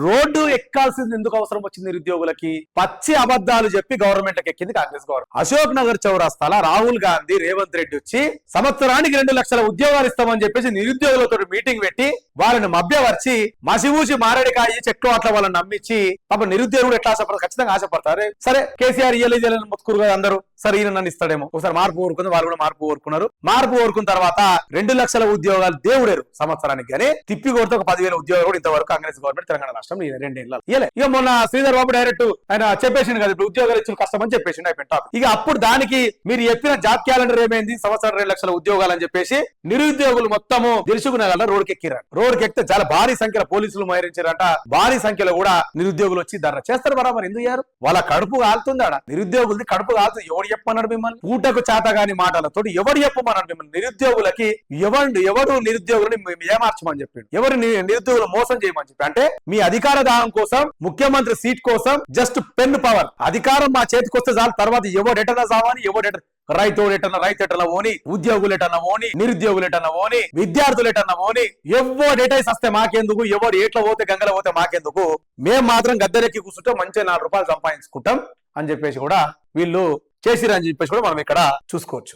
Road ఎక్కాల్సింది ఎందుకు అవసరం వచ్చింది నిరుద్యోగులకి? పచ్చి అబద్ధాలు చెప్పి గవర్నమెంట్కి ఎక్కింది కాంగ్రెస్ గవర్నమెంట్. అశోక్ నగర్ చౌరస్తాల రాహుల్ గాంధీ రేవంత్ రెడ్డి వచ్చి సంవత్సరానికి 2 లక్షల ఉద్యోగాలు ఇస్తామని చెప్పేసి నిరుద్యోగులతో మీటింగ్ పెట్టి వాళ్ళని మభ్యవర్చి మసిమూసి మారేడికాయ చెట్లు అట్లా వాళ్ళని నమ్మించి పాప నిరుద్యోగులు ఎట్లా ఆశపడతారు? ఖచ్చితంగా ఆశపడతారు. సరే కేసీఆర్ ఇయ్యలేదని మొత్తుకురు కదా అందరూ, సరే ఈయన నన్ను ఇస్తాడేమో. ఒకసారి మార్పు కోరుకుంది, వాళ్ళు కూడా మార్పు కోరుకున్నారు. మార్పు కోరుకున్న తర్వాత 2 లక్షల ఉద్యోగాలు దేవుడేరు సంవత్సరానికి, కానీ తిప్పి కొడితే ఒక 10,000 ఉద్యోగాలు కూడా ఇంతవరకు కాంగ్రెస్ గవర్నమెంట్ తెలంగాణ రాష్ట్రం 2 ఏళ్ళు ఇయ్యలే. ఇక మొన్న శ్రీధర్ బాబు డైరెక్ట్ ఆయన చెప్పేసిండు కదా, ఇప్పుడు ఉద్యోగాలు ఇచ్చిన కష్టం అని చెప్పేసిండు అయిపోయింది. ఇక అప్పుడు దానికి మీరు చెప్పిన జాబ్ క్యాలెండర్ ఏమైంది? సంవత్సరం 2 లక్షల ఉద్యోగాలు అని చెప్పేసి నిరుద్యోగులు మొత్తము తెలుసుకునే కదా రోడ్డుకి ఎక్కిరారు. రోడ్డుకి ఎక్కితే చాలా భారీ సంఖ్యలో పోలీసులు మోహరించారట. భారీ సంఖ్యలో కూడా నిరుద్యోగులు వచ్చి ధర్నా చేస్తారు. బరాబర్ ఎందుకు అయ్యారు? వాళ్ళ కడుపు కాలుతుందాడ, నిరుద్యోగులది కడుపు కాలుతుంది. ఎవడు చెప్పమన్నాడు మిమ్మల్ని? పూటకు చేతగాని మాటలతో ఎవడు చెప్పమన్నాడు మిమ్మల్ని? నిరుద్యోగులకి ఎవడు నిరుద్యోగులని ఏమార్చమని చెప్పిండు? ఎవరు నిరుద్యోగులు మోసం చేయమని చెప్పి? అంటే మీ అధికార దాహం కోసం, ముఖ్యమంత్రి సీట్ కోసం జస్ట్ పెన్ పవర్, అధికారం మా చేతికి వస్తే చాలు, తర్వాత ఎవడెటనా సావని, రైతోడెటన్నా ఓని, ఉద్యోగులు ఎటన్నా ఓని, నిరుద్యోగులు ఎటన్నా ఓని, విద్యార్థులు ఎటన్నా ఓని, ఎవడేటైస్ వస్తే మాకెందుకు, ఎవడు ఏట్ల పోతే గంగల పోతే మాకెందుకు, మేం మాత్రం గద్దెనెక్కి కూర్చుంటే మంచిగా 4 రూపాయలు సంపాదించుకుంటాం అని చెప్పేసి కూడా వీళ్ళు చేసిరని చెప్పేసి కూడా మనం ఇక్కడ చూసుకోవచ్చు.